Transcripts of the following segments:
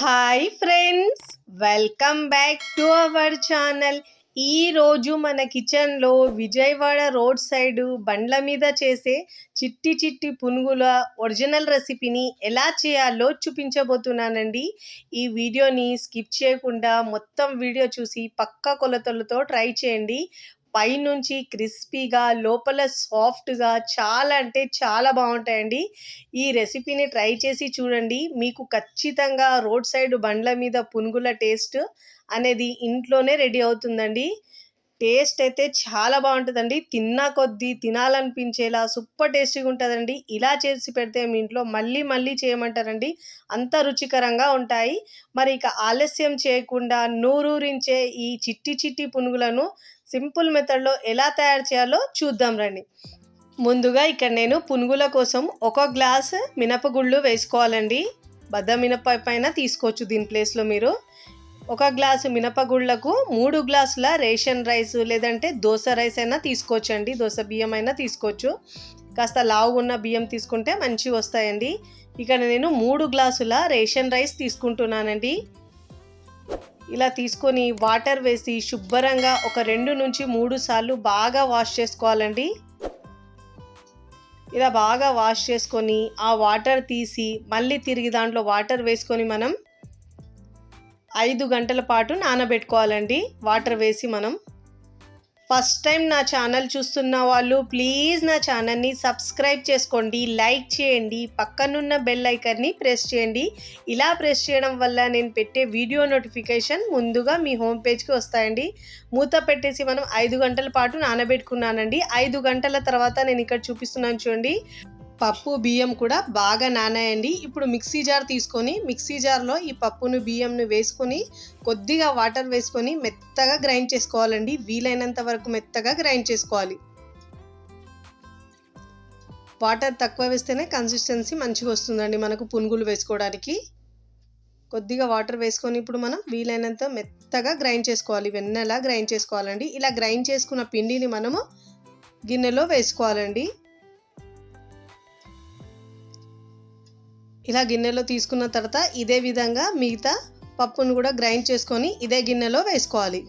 Hi friends, welcome back to our channel. ఈరోజు మన కిచెన్లో విజయవాడ రోడ్ సైడ్ బండ్ల మీద చేసే చిట్టి చిట్టి పునుగుల ఒరిజినల్ రెసిపీని ఎలా చేయాలో చూపించబోతున్నానండి. ఈ వీడియోని స్కిప్ చేయకుండా మొత్తం వీడియో చూసి పక్కా కొలతలతో ట్రై చేయండి. పైనుంచి క్రిస్పీగా లోపల సాఫ్ట్గా చాలా అంటే చాలా బాగుంటాయండి. ఈ రెసిపీని ట్రై చేసి చూడండి. మీకు ఖచ్చితంగా రోడ్ సైడ్ బండ్ల మీద పునుగుల టేస్ట్ అనేది ఇంట్లోనే రెడీ అవుతుందండి. టేస్ట్ అయితే చాలా బాగుంటుందండి. తిన్నా కొద్దీ తినాలనిపించేలా సూపర్ టేస్టీగా ఉంటుందండి. ఇలా చేసి పెడితే మీ ఇంట్లో మళ్ళీ మళ్ళీ చేయమంటారండి, అంత రుచికరంగా ఉంటాయి. మరి ఇక ఆలస్యం చేయకుండా నూరూరించే ఈ చిట్టి చిట్టి పునుగులను సింపుల్ మెథడ్లో ఎలా తయారు చేయాలో చూద్దాం రండి. ముందుగా ఇక్కడ నేను పునుగుల కోసం 1 గ్లాస్ మినపగుళ్ళు వేసుకోవాలండి. బద్ద మినప తీసుకోవచ్చు దీని ప్లేస్లో మీరు. 1 గ్లాసు మినపగుళ్ళకు 3 గ్లాసుల రేషన్ రైస్ లేదంటే దోశ రైస్ అయినా తీసుకోవచ్చండి. దోశ బియ్యం అయినా తీసుకోవచ్చు. కాస్త లావుగా ఉన్న బియ్యం తీసుకుంటే మంచిగా వస్తాయండి. ఇక్కడ నేను 3 గ్లాసుల రేషన్ రైస్ తీసుకుంటున్నానండి. ఇలా తీసుకొని వాటర్ వేసి శుభ్రంగా ఒక 2 నుంచి 3 సార్లు బాగా వాష్ చేసుకోవాలండి. ఇలా బాగా వాష్ చేసుకొని ఆ వాటర్ తీసి మళ్ళీ తిరిగి దాంట్లో వాటర్ వేసుకొని మనం 5 గంటల పాటు నానబెట్టుకోవాలండి. వాటర్ వేసి మనం ఫస్ట్ టైం నా ఛానల్ చూస్తున్న వాళ్ళు ప్లీజ్ నా ఛానల్ని సబ్స్క్రైబ్ చేసుకోండి, లైక్ చేయండి, పక్కనున్న బెల్ ఐకాన్ని ప్రెస్ చేయండి. ఇలా ప్రెస్ చేయడం వల్ల నేను పెట్టే వీడియో నోటిఫికేషన్ ముందుగా మీ హోమ్ పేజ్కి వస్తాయండి. మూత పెట్టేసి మనం 5 గంటల పాటు నానబెట్టుకున్నానండి. 5 గంటల తర్వాత నేను ఇక్కడ చూపిస్తున్నాను చూడండి. పప్పు బియ్యం కూడా బాగా నానాయండి. ఇప్పుడు మిక్సీ జార్ తీసుకొని మిక్సీ జార్లో ఈ పప్పును బియ్యంను వేసుకొని కొద్దిగా వాటర్ వేసుకొని మెత్తగా గ్రైండ్ చేసుకోవాలండి. వీలైనంత వరకు మెత్తగా గ్రైండ్ చేసుకోవాలి. వాటర్ తక్కువ వేస్తేనే కన్సిస్టెన్సీ మంచిగా వస్తుందండి మనకు పునుగులు వేసుకోవడానికి. కొద్దిగా వాటర్ వేసుకొని ఇప్పుడు మనం వీలైనంత మెత్తగా గ్రైండ్ చేసుకోవాలి. వెన్నెలా గ్రైండ్ చేసుకోవాలండి. ఇలా గ్రైండ్ చేసుకున్న పిండిని మనము గిన్నెలో వేసుకోవాలండి. ఇలా గిన్నెలో తీసుకున్న తర్వాత ఇదే విధంగా మిగతా పప్పును కూడా గ్రైండ్ చేసుకొని ఇదే గిన్నెలో వేసుకోవాలి.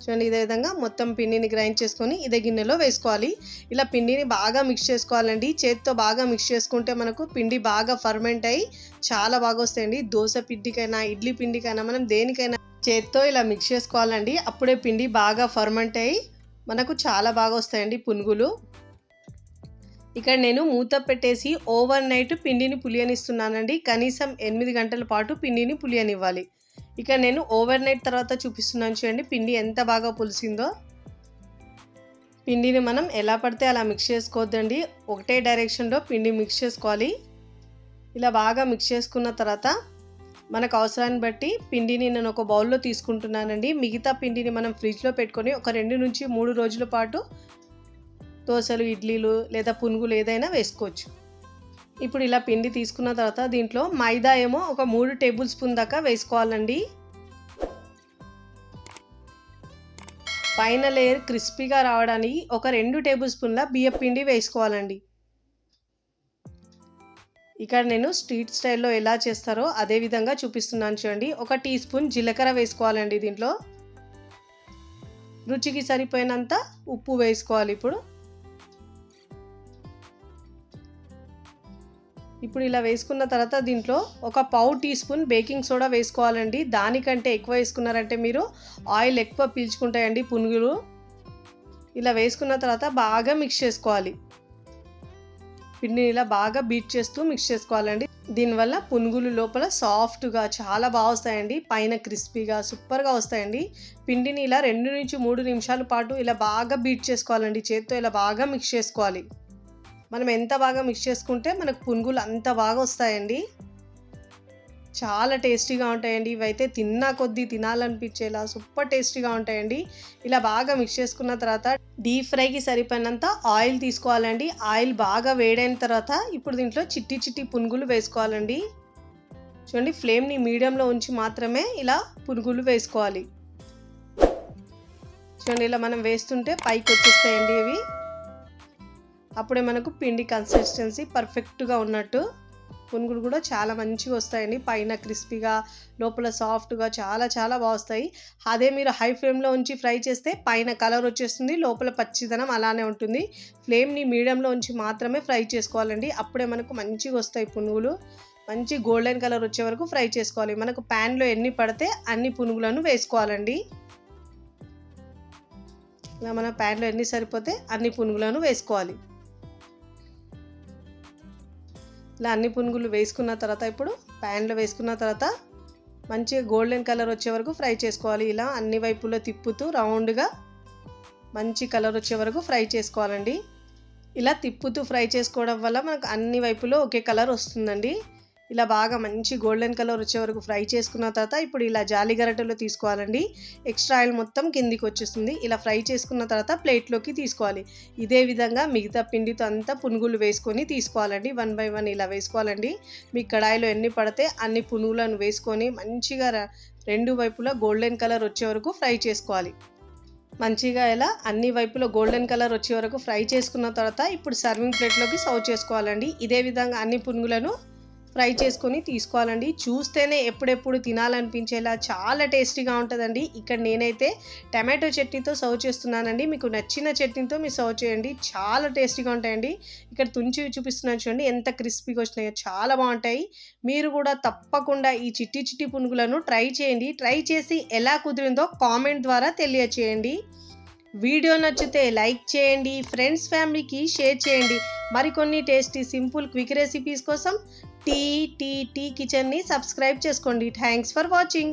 చూడండి, ఇదే విధంగా మొత్తం పిండిని గ్రైండ్ చేసుకొని ఇదే గిన్నెలో వేసుకోవాలి. ఇలా పిండిని బాగా మిక్స్ చేసుకోవాలండి. చేతితో బాగా మిక్స్ చేసుకుంటే మనకు పిండి బాగా ఫర్మెంట్ అయ్యి చాలా బాగా వస్తాయండి. దోశ పిండికైనా ఇడ్లీ పిండికైనా మనం దేనికైనా చేతితో ఇలా మిక్స్ చేసుకోవాలండి. అప్పుడే పిండి బాగా ఫర్మెంట్ అయ్యి మనకు చాలా బాగా వస్తాయండి పునుగులు. ఇక్కడ నేను మూత పెట్టేసి ఓవర్ నైట్ పిండిని పులియనిస్తున్నానండి. కనీసం 8 గంటల పాటు పిండిని పులియనివ్వాలి. ఇక్కడ నేను ఓవర్ నైట్ తర్వాత చూపిస్తున్నాను చూడండి పిండి ఎంత బాగా పులిసిందో. పిండిని మనం ఎలా పడితే అలా మిక్స్ చేసుకోవద్దండి. ఒకటే డైరెక్షన్లో పిండి మిక్స్ చేసుకోవాలి. ఇలా బాగా మిక్స్ చేసుకున్న తర్వాత మనకు అవసరాన్ని బట్టి పిండిని నేను ఒక బౌల్లో తీసుకుంటున్నానండి. మిగతా పిండిని మనం ఫ్రిడ్జ్లో పెట్టుకొని ఒక 2 నుంచి 3 రోజుల పాటు దోశలు, ఇడ్లీలు లేదా పునుగులు ఏదైనా వేసుకోవచ్చు. ఇప్పుడు ఇలా పిండి తీసుకున్న తర్వాత దీంట్లో మైదా ఏమో ఒక 3 టేబుల్ స్పూన్ దాకా వేసుకోవాలండి. పైన లేయర్ క్రిస్పీగా రావడానికి ఒక 2 టేబుల్ స్పూన్ల బియ్యం పిండి వేసుకోవాలండి. ఇక్కడ నేను స్ట్రీట్ స్టైల్లో ఎలా చేస్తారో అదే విధంగా చూపిస్తున్నాను చూడండి. 1 టీ స్పూన్ జీలకర్ర వేసుకోవాలండి. దీంట్లో రుచికి సరిపోయినంత ఉప్పు వేసుకోవాలి. ఇప్పుడు ఇలా వేసుకున్న తర్వాత దీంట్లో ఒక పావు టీ స్పూన్ బేకింగ్ సోడా వేసుకోవాలండి. దానికంటే ఎక్కువ వేసుకున్నారంటే మీరు ఆయిల్ ఎక్కువ పీల్చుకుంటాయండి పునుగులు. ఇలా వేసుకున్న తర్వాత బాగా మిక్స్ చేసుకోవాలి. పిండిని ఇలా బాగా బీట్ చేస్తూ మిక్స్ చేసుకోవాలండి. దీనివల్ల పునుగులు లోపల సాఫ్ట్గా చాలా బాగా వస్తాయండి. పైన క్రిస్పీగా సూపర్గా వస్తాయండి. పిండిని ఇలా 2 నుంచి 3 నిమిషాల పాటు ఇలా బాగా బీట్ చేసుకోవాలండి. చేత్తో ఇలా బాగా మిక్స్ చేసుకోవాలి. మనం ఎంత బాగా మిక్స్ చేసుకుంటే మనకు పునుగులు అంత బాగా వస్తాయండి. చాలా టేస్టీగా ఉంటాయండి. ఇవైతే తిన్నా కొద్దీ తినాలనిపించేలా సూపర్ టేస్టీగా ఉంటాయండి. ఇలా బాగా మిక్స్ చేసుకున్న తర్వాత డీప్ ఫ్రైకి సరిపోయినంత ఆయిల్ తీసుకోవాలండి. ఆయిల్ బాగా వేడైన తర్వాత ఇప్పుడు దీంట్లో చిట్టి చిట్టి పునుగులు వేసుకోవాలండి. చూడండి, ఫ్లేమ్ని మీడియంలో ఉంచి మాత్రమే ఇలా పునుగులు వేసుకోవాలి. చూడండి, ఇలా మనం వేస్తుంటే పైకి వచ్చేస్తాయండి ఇవి. అప్పుడే మనకు పిండి కన్సిస్టెన్సీ పర్ఫెక్ట్గా ఉన్నట్టు. పునుగులు కూడా చాలా మంచిగా వస్తాయండి. పైన క్రిస్పీగా, లోపల సాఫ్ట్గా చాలా చాలా బాగా వస్తాయి. అదే మీరు హై ఫ్లేమ్లో ఉంచి ఫ్రై చేస్తే పైన కలర్ వచ్చేస్తుంది, లోపల పచ్చిదనం అలానే ఉంటుంది. ఫ్లేమ్ని మీడియంలో ఉంచి మాత్రమే ఫ్రై చేసుకోవాలండి. అప్పుడే మనకు మంచిగా వస్తాయి పునుగులు. మంచి గోల్డెన్ కలర్ వచ్చే వరకు ఫ్రై చేసుకోవాలి. మనకు ప్యాన్లో ఎన్ని పడితే అన్ని పునుగులను వేసుకోవాలండి. ఇలా మన ప్యాన్లో ఎన్ని సరిపోతే అన్ని పునుగులను వేసుకోవాలి. ఇలా అన్ని పునుగులు వేసుకున్న తర్వాత ఇప్పుడు ప్యాన్లో వేసుకున్న తర్వాత మంచిగా గోల్డెన్ కలర్ వచ్చే వరకు ఫ్రై చేసుకోవాలి. ఇలా అన్ని వైపులో తిప్పుతూ రౌండ్గా మంచి కలర్ వచ్చే వరకు ఫ్రై చేసుకోవాలండి. ఇలా తిప్పుతూ ఫ్రై చేసుకోవడం వల్ల మనకు అన్ని వైపులో ఒకే కలర్ వస్తుందండి. ఇలా బాగా మంచి గోల్డెన్ కలర్ వచ్చే వరకు ఫ్రై చేసుకున్న తర్వాత ఇప్పుడు ఇలా జాలి గరిటెలో తీసుకోవాలండి. ఎక్స్ట్రా ఆయిల్ మొత్తం కిందికి వచ్చేస్తుంది. ఇలా ఫ్రై చేసుకున్న తర్వాత ప్లేట్లోకి తీసుకోవాలి. ఇదే విధంగా మిగతా పిండితో అంతా పునుగులు వేసుకొని తీసుకోవాలండి. 1 బై 1 ఇలా వేసుకోవాలండి. మీ కడాయిలో ఎన్ని పడితే అన్ని పునుగులను వేసుకొని మంచిగా రెండు వైపులా గోల్డెన్ కలర్ వచ్చే వరకు ఫ్రై చేసుకోవాలి. మంచిగా ఇలా అన్ని వైపులో గోల్డెన్ కలర్ వచ్చే వరకు ఫ్రై చేసుకున్న తర్వాత ఇప్పుడు సర్వింగ్ ప్లేట్లోకి సర్వ్ చేసుకోవాలండి. ఇదే విధంగా అన్ని పునుగులను ఫ్రై చేసుకొని తీసుకోవాలండి. చూస్తేనే ఎప్పుడెప్పుడు తినాలనిపించేలా చాలా టేస్టీగా ఉంటుందండి. ఇక్కడ నేనైతే టమాటో చట్నీతో సర్వ్ చేస్తున్నానండి. మీకు నచ్చిన చట్నీతో మీరు సర్వ్ చేయండి, చాలా టేస్టీగా ఉంటాయండి. ఇక్కడ తుంచి చూపిస్తున్నాను చూడండి, ఎంత క్రిస్పీగా వచ్చినాయో, చాలా బాగుంటాయి. మీరు కూడా తప్పకుండా ఈ చిట్టి చిట్టి పునుగులను ట్రై చేయండి. ట్రై చేసి ఎలా కుదిరిందో కామెంట్ ద్వారా తెలియచేయండి. వీడియో నచ్చితే లైక్ చేయండి, ఫ్రెండ్స్ ఫ్యామిలీకి షేర్ చేయండి. మరికొన్ని టేస్టీ సింపుల్ క్విక్ రెసిపీస్ కోసం టీ కిచెన్ని సబ్స్క్రైబ్ చేసుకోండి. Thanks for watching.